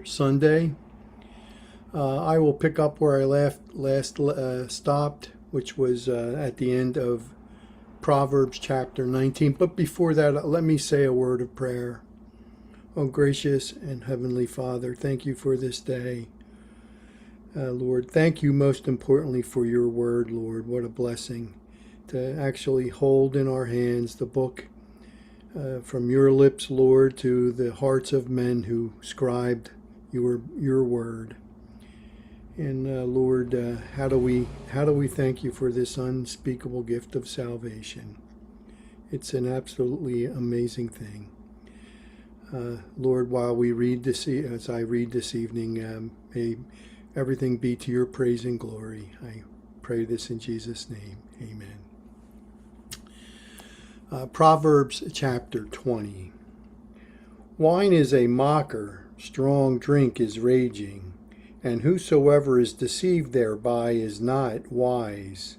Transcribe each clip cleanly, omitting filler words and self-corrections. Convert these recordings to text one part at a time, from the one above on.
Sunday. I will pick up where I last stopped, which was at the end of Proverbs chapter 19. But before that, let me say a word of prayer. Oh, gracious and heavenly Father, thank you for this day. Lord, thank you most importantly for your word, Lord. What a blessing to actually hold in our hands the book from your lips, Lord, to the hearts of men who scribed your word. And Lord, how do we thank you for this unspeakable gift of salvation? It's an absolutely amazing thing. Lord, while we read as I read this evening, may everything be to your praise and glory. I pray this in Jesus' name. Amen. Proverbs chapter 20. Wine is a mocker, strong drink is raging, and whosoever is deceived thereby is not wise.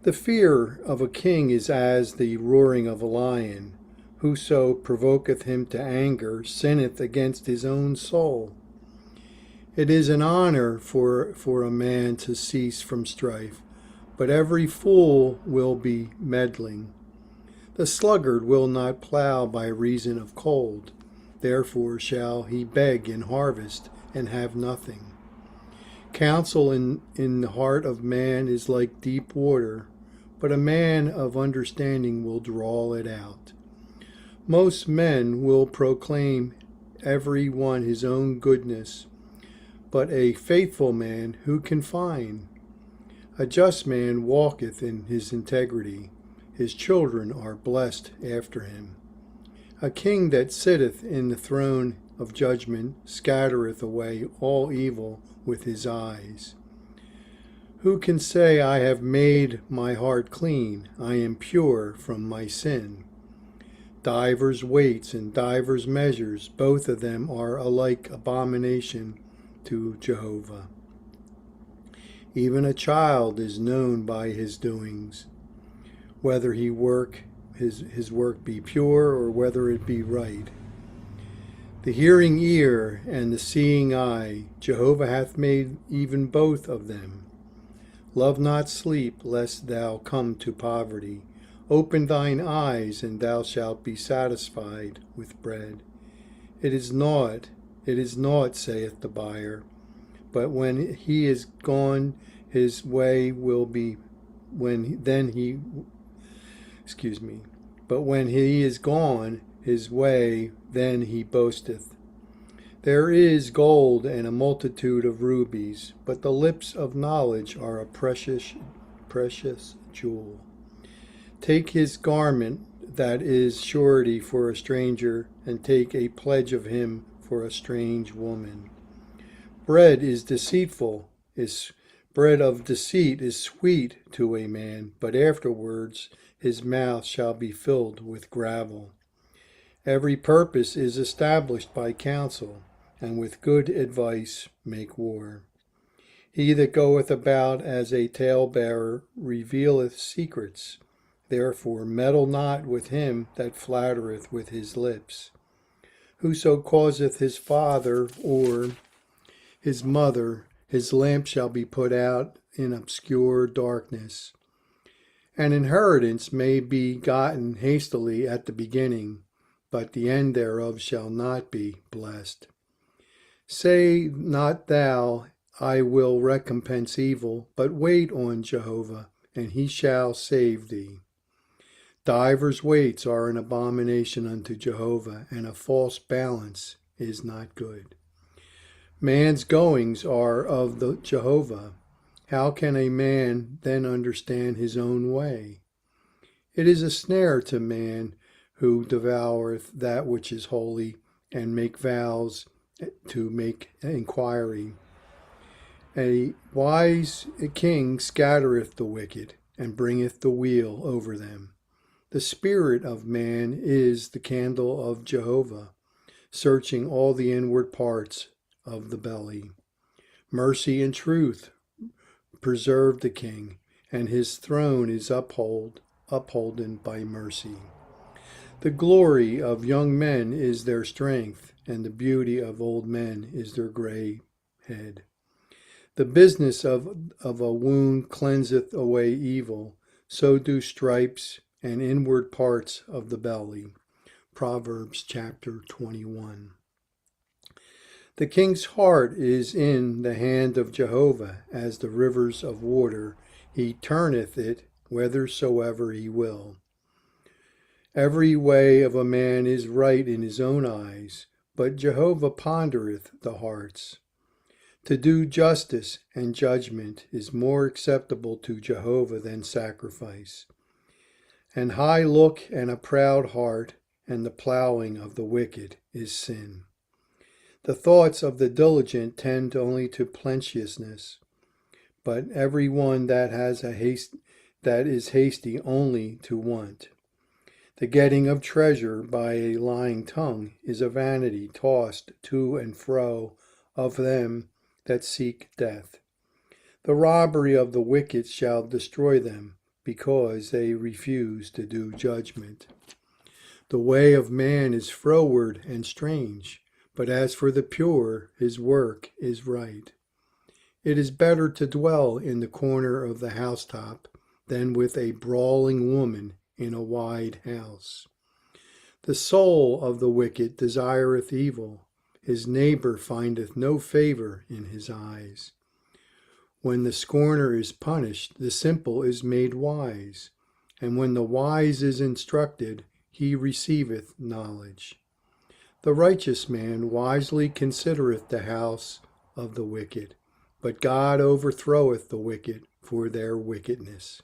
The fear of a king is as the roaring of a lion. Whoso provoketh him to anger sinneth against his own soul. It is an honor for a man to cease from strife, but every fool will be meddling. The sluggard will not plow by reason of cold. Therefore shall he beg in harvest and have nothing. Counsel in the heart of man is like deep water, but a man of understanding will draw it out. Most men will proclaim every one his own goodness, but a faithful man who can find? A just man walketh in his integrity. His children are blessed after him. A king that sitteth in the throne of judgment scattereth away all evil with his eyes. Who can say, I have made my heart clean, I am pure from my sin? Divers weights and divers measures, both of them are alike abomination to Jehovah. Even a child is known by his doings, whether his work be pure or whether it be right. The hearing ear and the seeing eye, Jehovah hath made even both of them. Love not sleep, lest thou come to poverty. Open thine eyes, and thou shalt be satisfied with bread. It is naught, saith the buyer, but when he is gone, his way will be, but when he is gone his way, then he boasteth. There is gold and a multitude of rubies, but the lips of knowledge are a precious jewel. Take his garment that is surety for a stranger, and take a pledge of him for a strange woman. Bread of deceit is sweet to a man, but afterwards his mouth shall be filled with gravel. Every purpose is established by counsel, and with good advice make war. He that goeth about as a talebearer revealeth secrets. Therefore meddle not with him that flattereth with his lips. Whoso causeth his father or his mother, his lamp shall be put out in obscure darkness. An inheritance may be gotten hastily at the beginning, but the end thereof shall not be blessed. Say not thou, I will recompense evil, but wait on Jehovah, and he shall save thee. Divers weights are an abomination unto Jehovah, and a false balance is not good. Man's goings are of the Jehovah. How can a man then understand his own way? It is a snare to man who devoureth that which is holy, and make vows to make inquiry. A wise king scattereth the wicked, and bringeth the weal over them. The spirit of man is the candle of Jehovah, searching all the inward parts of the belly. Mercy and truth preserve the king, and his throne is upholden by mercy. The glory of young men is their strength, and the beauty of old men is their gray head. The business of a wound cleanseth away evil, so do stripes and inward parts of the belly. Proverbs chapter 21. The king's heart is in the hand of Jehovah, as the rivers of water. He turneth it whithersoever he will. Every way of a man is right in his own eyes, but Jehovah pondereth the hearts. To do justice and judgment is more acceptable to Jehovah than sacrifice. An high look and a proud heart, and the plowing of the wicked is sin. The thoughts of the diligent tend only to plenteousness, but every one that is hasty only to want. The getting of treasure by a lying tongue is a vanity tossed to and fro of them that seek death. The robbery of the wicked shall destroy them, because they refuse to do judgment. The way of man is froward and strange, but as for the pure, his work is right. It is better to dwell in the corner of the housetop than with a brawling woman in a wide house. The soul of the wicked desireth evil. His neighbor findeth no favor in his eyes. When the scorner is punished, the simple is made wise, and when the wise is instructed, he receiveth knowledge. The righteous man wisely considereth the house of the wicked, but God overthroweth the wicked for their wickedness.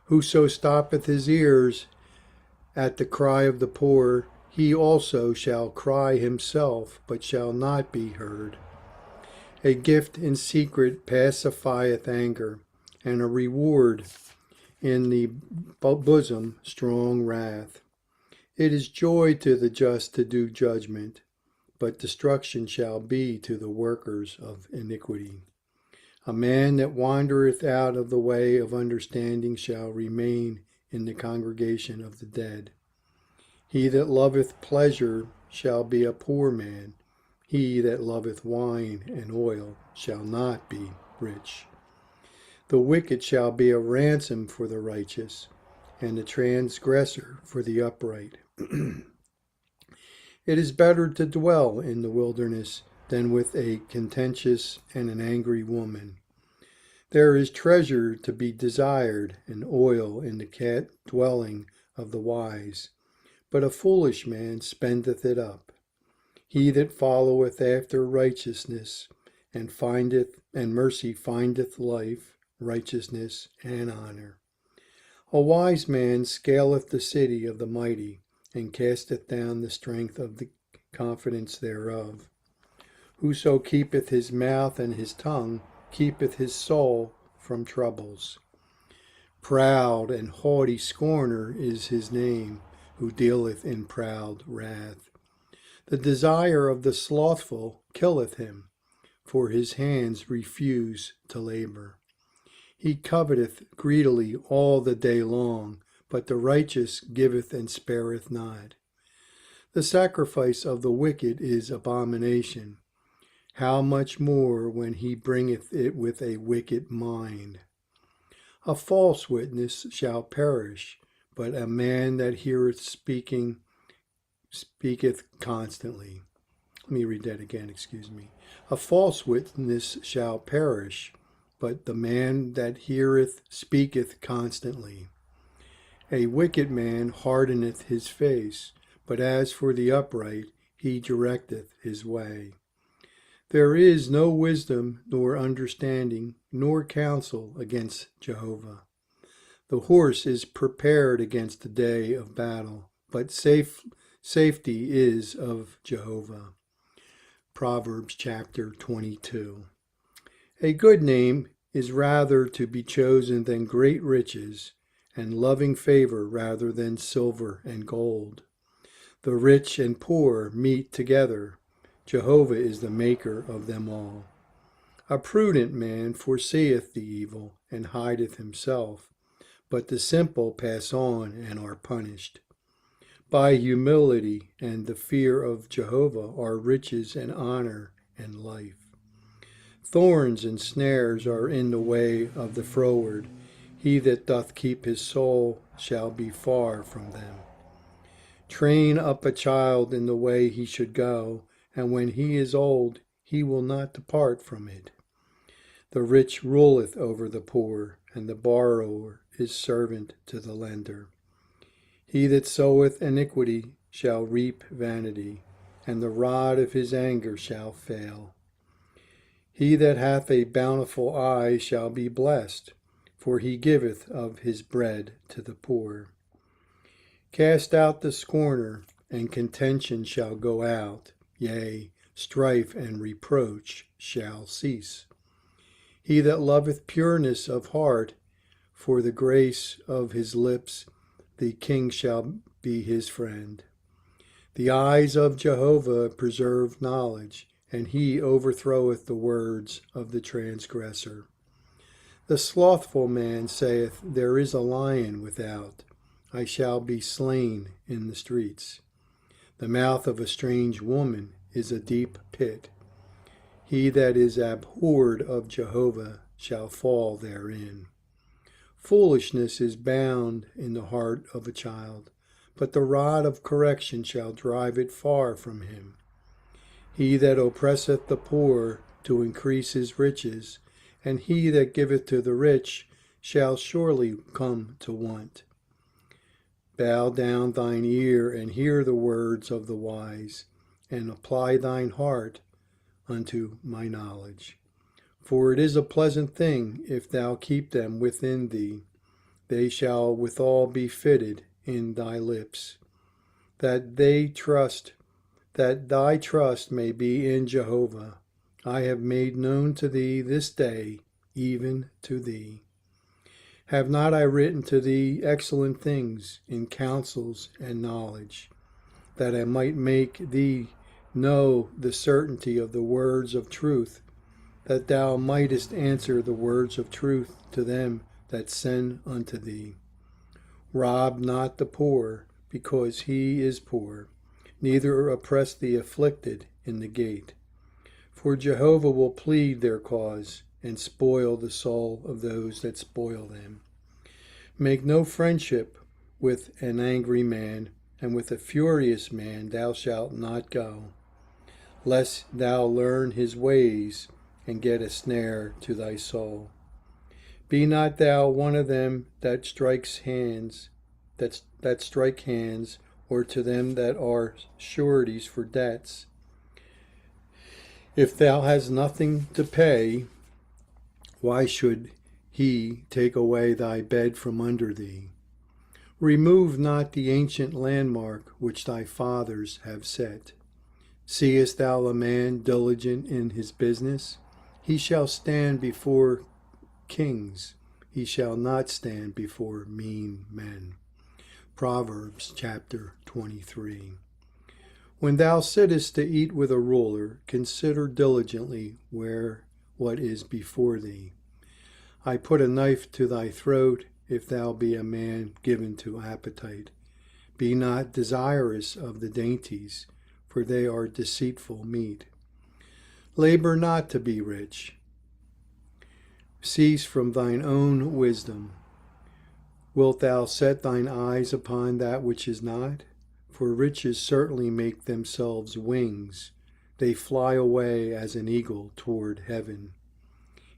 Whoso stoppeth his ears at the cry of the poor, he also shall cry himself, but shall not be heard. A gift in secret pacifieth anger, and a reward in the bosom strong wrath. It is joy to the just to do judgment, but destruction shall be to the workers of iniquity. A man that wandereth out of the way of understanding shall remain in the congregation of the dead. He that loveth pleasure shall be a poor man. He that loveth wine and oil shall not be rich. The wicked shall be a ransom for the righteous, and the transgressor for the upright. It is better to dwell in the wilderness than with a contentious and an angry woman. There is treasure to be desired and oil in the dwelling of the wise, but a foolish man spendeth it up. He that followeth after righteousness and mercy findeth life, righteousness, and honor. A wise man scaleth the city of the mighty, and casteth down the strength of the confidence thereof. Whoso keepeth his mouth and his tongue keepeth his soul from troubles. Proud and haughty scorner is his name, who dealeth in proud wrath. The desire of the slothful killeth him, for his hands refuse to labor. He coveteth greedily all the day long, but the righteous giveth and spareth not. The sacrifice of the wicked is abomination. How much more when he bringeth it with a wicked mind? A false witness shall perish, but a man that heareth speaketh constantly. Let me read that again, A false witness shall perish, but the man that heareth speaketh constantly. A wicked man hardeneth his face, but as for the upright, he directeth his way. There is no wisdom, nor understanding, nor counsel against Jehovah. The horse is prepared against the day of battle, but safety is of Jehovah. Proverbs chapter 22. A good name is rather to be chosen than great riches, and loving favor rather than silver and gold. The rich and poor meet together. Jehovah is the maker of them all. A prudent man foreseeth the evil, and hideth himself, but the simple pass on and are punished. By humility and the fear of Jehovah are riches and honor and life. Thorns and snares are in the way of the froward. He that doth keep his soul shall be far from them. Train up a child in the way he should go, and when he is old, he will not depart from it. The rich ruleth over the poor, and the borrower is servant to the lender. He that soweth iniquity shall reap vanity, and the rod of his anger shall fail. He that hath a bountiful eye shall be blessed, for he giveth of his bread to the poor. Cast out the scorner, and contention shall go out, yea, strife and reproach shall cease. He that loveth pureness of heart, for the grace of his lips, the king shall be his friend. The eyes of Jehovah preserve knowledge, and he overthroweth the words of the transgressor. The slothful man saith, There is a lion without. I shall be slain in the streets. The mouth of a strange woman is a deep pit. He that is abhorred of Jehovah shall fall therein. Foolishness is bound in the heart of a child, but the rod of correction shall drive it far from him. He that oppresseth the poor to increase his riches, and he that giveth to the rich shall surely come to want. Bow down thine ear and hear the words of the wise, and apply thine heart unto my knowledge. For it is a pleasant thing if thou keep them within thee. They shall withal be fitted in thy lips, that thy trust may be in Jehovah. I have made known to thee this day, even to thee. Have not I written to thee excellent things in counsels and knowledge, that I might make thee know the certainty of the words of truth, that thou mightest answer the words of truth to them that send unto thee? Rob not the poor, because he is poor, neither oppress the afflicted in the gate. For Jehovah will plead their cause, and spoil the soul of those that spoil them. Make no friendship with an angry man, and with a furious man thou shalt not go, lest thou learn his ways, and get a snare to thy soul. Be not thou one of them that strike hands, or to them that are sureties for debts. If thou hast nothing to pay, why should he take away thy bed from under thee? Remove not the ancient landmark which thy fathers have set. Seest thou a man diligent in his business? He shall stand before kings. He shall not stand before mean men. Proverbs chapter 23. When thou sittest to eat with a ruler, consider diligently what is before thee. I put a knife to thy throat, if thou be a man given to appetite. Be not desirous of the dainties, for they are deceitful meat. Labor not to be rich. Cease from thine own wisdom. Wilt thou set thine eyes upon that which is not? For riches certainly make themselves wings. They fly away as an eagle toward heaven.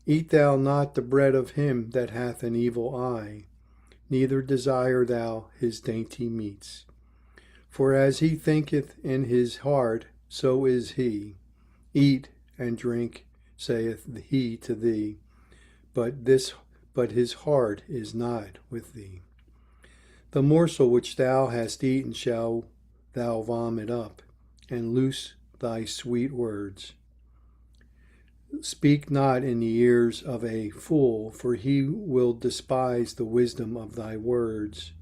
Eat thou not the bread of him that hath an evil eye, neither desire thou his dainty meats. For as he thinketh in his heart, so is he. Eat and drink, saith he to thee, but his heart is not with thee. The morsel which thou hast eaten shall thou vomit up, and loose thy sweet words. Speak not in the ears of a fool, for he will despise the wisdom of thy words.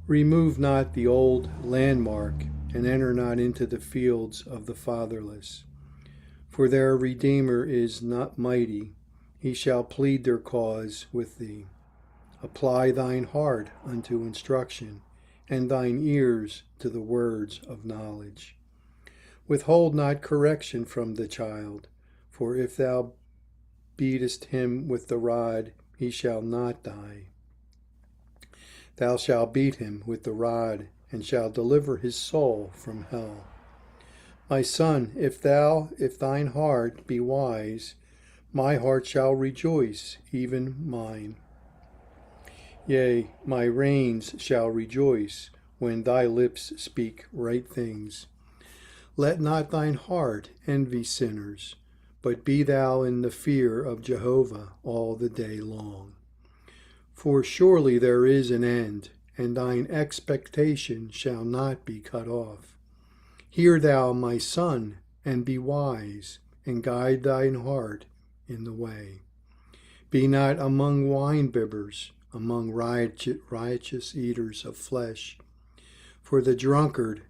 Remove not the old landmark, and enter not into the fields of the fatherless. For their Redeemer is not mighty, he shall plead their cause with thee. Apply thine heart unto instruction, and thine ears to the words of knowledge. Withhold not correction from the child, for if thou beatest him with the rod, he shall not die. Thou shalt beat him with the rod, and shalt deliver his soul from hell. My son, if thine heart be wise, my heart shall rejoice, even mine. Yea, my reins shall rejoice when thy lips speak right things. Let not thine heart envy sinners, but be thou in the fear of Jehovah all the day long. For surely there is an end, and thine expectation shall not be cut off. Hear thou, my son, and be wise, and guide thine heart in the way. Be not among winebibbers, among riotous eaters of flesh. For the drunkard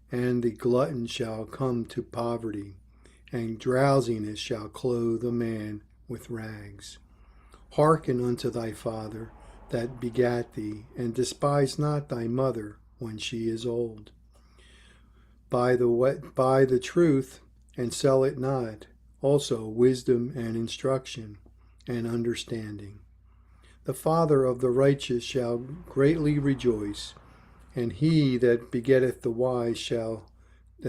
and the glutton shall come to poverty, and drowsiness shall clothe a man with rags. Hearken unto thy father that begat thee, and despise not thy mother when she is old. Buy the truth, and sell it not, also wisdom and instruction, and understanding. The father of the righteous shall greatly rejoice, and he that begetteth the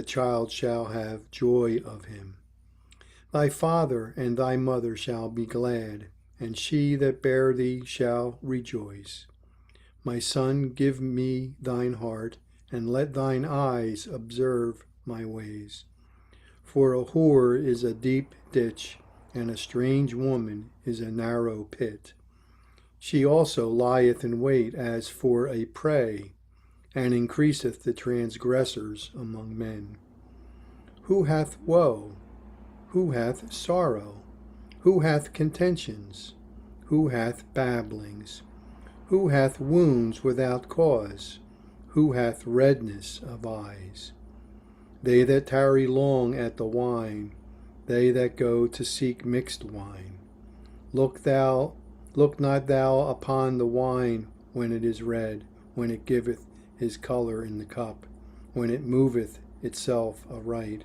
child shall have joy of him. Thy father and thy mother shall be glad, and she that bare thee shall rejoice. My son, give me thine heart, and let thine eyes observe my ways. For a whore is a deep ditch, and a strange woman is a narrow pit. She also lieth in wait as for a prey, and increaseth the transgressors among men. Who hath woe? Who hath sorrow? Who hath contentions? Who hath babblings? Who hath wounds without cause? Who hath redness of eyes? They that tarry long at the wine, they that go to seek mixed wine. Look not thou upon the wine when it is red, when it giveth his color in the cup, when it moveth itself aright.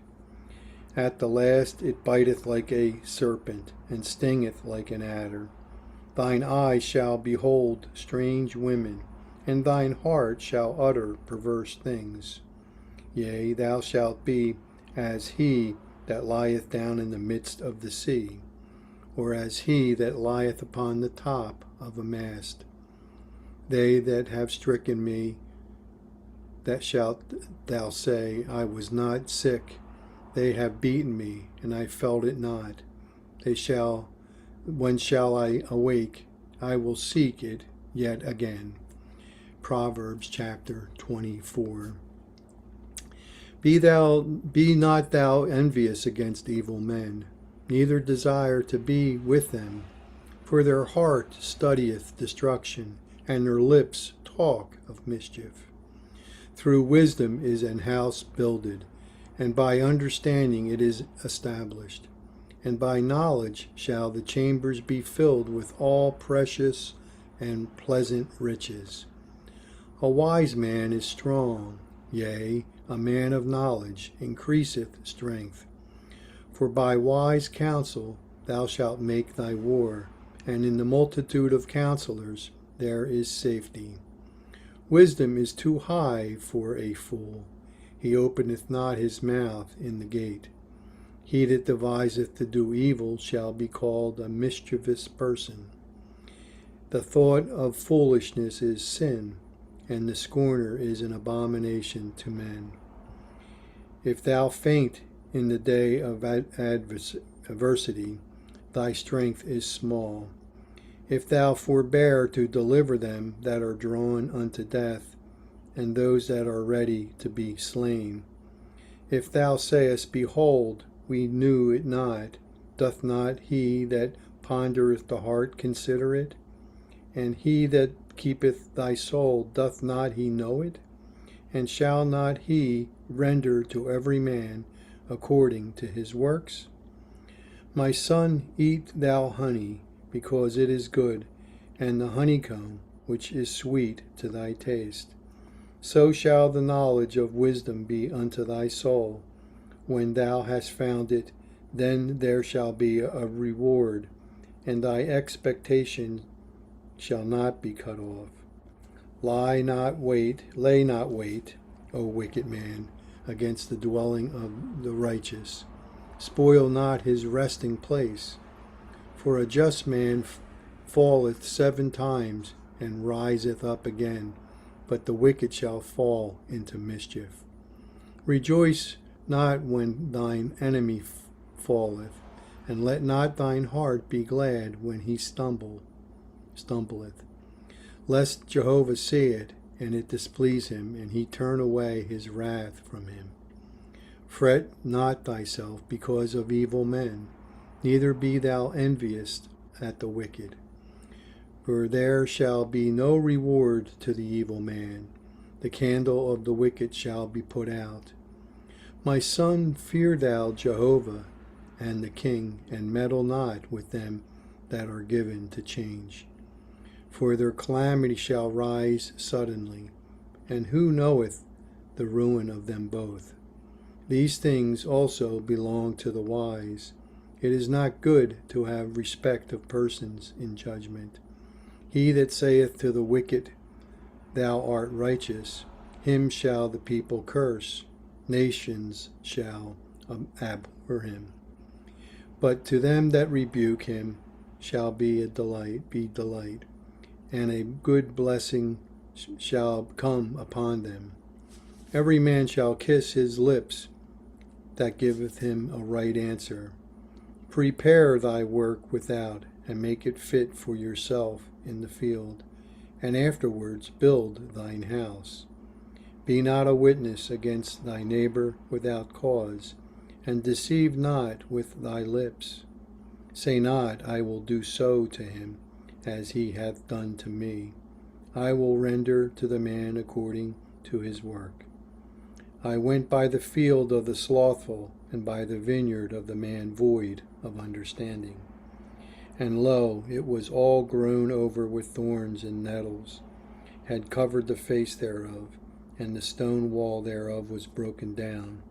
At the last it biteth like a serpent, and stingeth like an adder. Thine eyes shall behold strange women, and thine heart shall utter perverse things. Yea, thou shalt be as he that lieth down in the midst of the sea, or as he that lieth upon the top of a mast. They that have stricken me, that shalt thou say, I was not sick. They have beaten me, and I felt it not. When shall I awake? I will seek it yet again. Proverbs chapter 24. Be not thou envious against evil men, neither desire to be with them. For their heart studieth destruction, and their lips talk of mischief. Through wisdom is an house builded, and by understanding it is established. And by knowledge shall the chambers be filled with all precious and pleasant riches. A wise man is strong, yea, a man of knowledge increaseth strength. For by wise counsel thou shalt make thy war, and in the multitude of counselors there is safety. Wisdom is too high for a fool. He openeth not his mouth in the gate. He that deviseth to do evil shall be called a mischievous person. The thought of foolishness is sin, and the scorner is an abomination to men. If thou faint in the day of adversity, thy strength is small. If thou forbear to deliver them that are drawn unto death, and those that are ready to be slain. If thou sayest, Behold, we knew it not, doth not he that pondereth the heart consider it? And he that keepeth thy soul, doth not he know it? And shall not he render to every man according to his works? My son, eat thou honey, because it is good, and the honeycomb, which is sweet to thy taste. So shall the knowledge of wisdom be unto thy soul. When thou hast found it, then there shall be a reward, and thy expectation shall not be cut off. Lay not wait, O wicked man, against the dwelling of the righteous. Spoil not his resting place. For a just man falleth 7 times, and riseth up again, but the wicked shall fall into mischief. Rejoice not when thine enemy falleth, and let not thine heart be glad when he stumbleth, lest Jehovah see it, and it displease him, and he turn away his wrath from him. Fret not thyself because of evil men, neither be thou envious at the wicked. For there shall be no reward to the evil man. The candle of the wicked shall be put out. My son, fear thou Jehovah and the king, and meddle not with them that are given to change. For their calamity shall rise suddenly, and who knoweth the ruin of them both? These things also belong to the wise. It is not good to have respect of persons in judgment. He that saith to the wicked, Thou art righteous, him shall the people curse. Nations shall abhor him. But to them that rebuke him shall be delight, and a good blessing shall come upon them. Every man shall kiss his lips that giveth him a right answer. Prepare thy work without, and make it fit for yourself in the field, and afterwards build thine house. Be not a witness against thy neighbor without cause, and deceive not with thy lips. Say not, I will do so to him, as he hath done to me. I will render to the man according to his work. I went by the field of the slothful, and by the vineyard of the man void of understanding. And lo, it was all grown over with thorns and nettles, had covered the face thereof, and the stone wall thereof was broken down.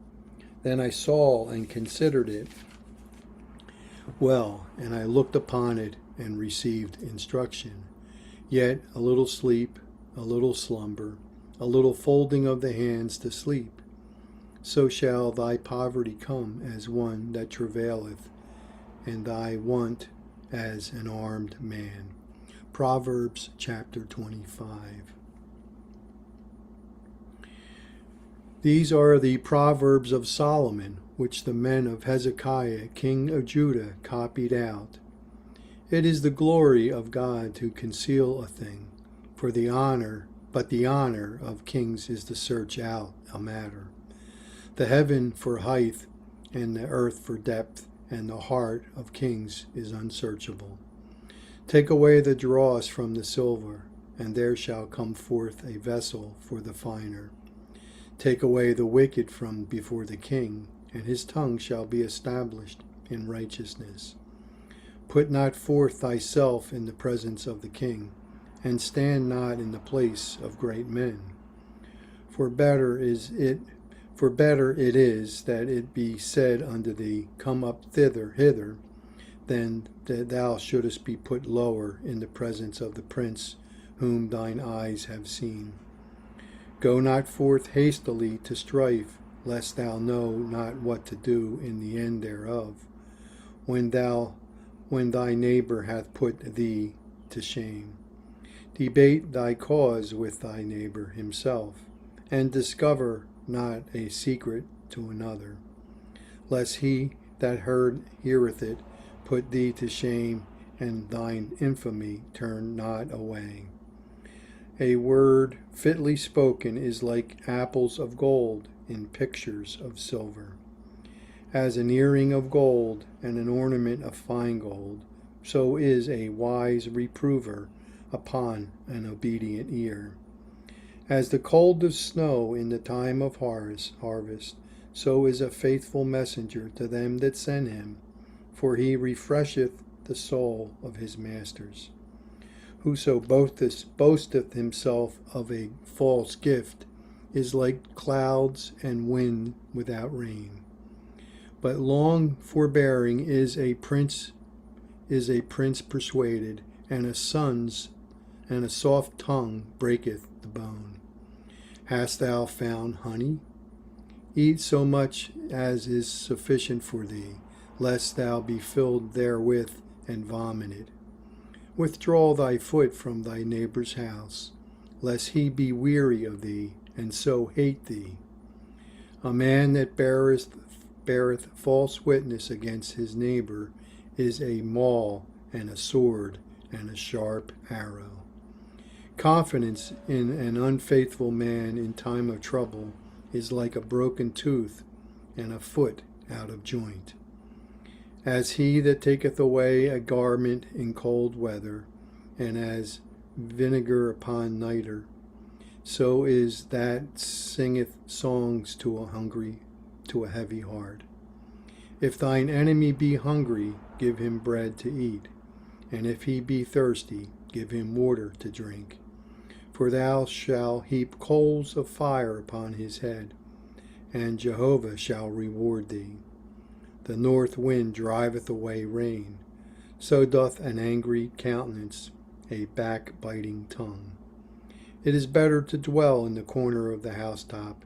Then I saw and considered it well, and I looked upon it and received instruction. Yet a little sleep, a little slumber, a little folding of the hands to sleep. So shall thy poverty come as one that travaileth, and thy want as an armed man. Proverbs chapter 25. These are the Proverbs of Solomon, which the men of Hezekiah, king of Judah, copied out. It is the glory of God to conceal a thing, but the honor of kings is to search out a matter. The heaven for height, and the earth for depth, and the heart of kings is unsearchable. Take away the dross from the silver, and there shall come forth a vessel for the finer. Take away the wicked from before the king, and his tongue shall be established in righteousness. Put not forth thyself in the presence of the king, and stand not in the place of great men. For better it is that it be said unto thee, Come up hither, than that thou shouldest be put lower in the presence of the prince whom thine eyes have seen. Go not forth hastily to strife, lest thou know not what to do in the end thereof, when thy neighbor hath put thee to shame. Debate thy cause with thy neighbor himself, and discover not a secret to another, lest he that heareth it put thee to shame, and thine infamy turn not away. A word fitly spoken is like apples of gold in pictures of silver. As an earring of gold and an ornament of fine gold, so is a wise reprover upon an obedient ear. As the cold of snow in the time of harvest, so is a faithful messenger to them that send him, for he refresheth the soul of his masters. Whoso boasteth himself of a false gift is like clouds and wind without rain. But long forbearing is a prince persuaded, and a soft tongue breaketh the bone. Hast thou found honey? Eat so much as is sufficient for thee, lest thou be filled therewith and vomited. Withdraw thy foot from thy neighbor's house, lest he be weary of thee, and so hate thee. A man that beareth false witness against his neighbor is a maul and a sword and a sharp arrow. Confidence in an unfaithful man in time of trouble is like a broken tooth and a foot out of joint. As he that taketh away a garment in cold weather, and as vinegar upon nitre, so is that singeth songs to a heavy heart. If thine enemy be hungry, give him bread to eat, and if he be thirsty, give him water to drink. For thou shalt heap coals of fire upon his head, and Jehovah shall reward thee. The north wind driveth away rain, so doth an angry countenance a backbiting tongue. It is better to dwell in the corner of the housetop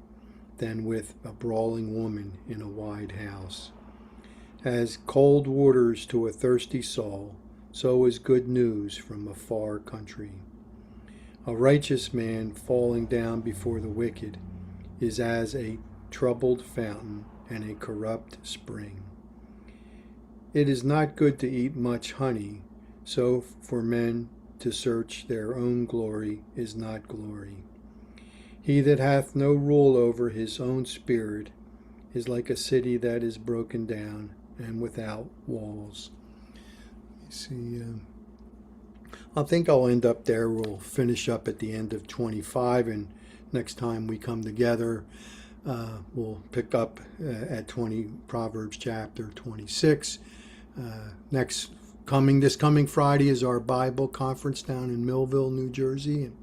than with a brawling woman in a wide house. As cold waters to a thirsty soul, so is good news from a far country. A righteous man falling down before the wicked is as a troubled fountain and a corrupt spring. It is not good to eat much honey, so for men to search their own glory is not glory. He that hath no rule over his own spirit is like a city that is broken down and without walls. I think I'll end up there. We'll finish up at the end of 25, and next time we come together, we'll pick up at Proverbs chapter 26. This coming Friday is our Bible conference down in Millville, New Jersey, and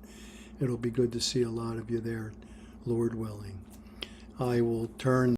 it'll be good to see a lot of you there, Lord willing. I will turn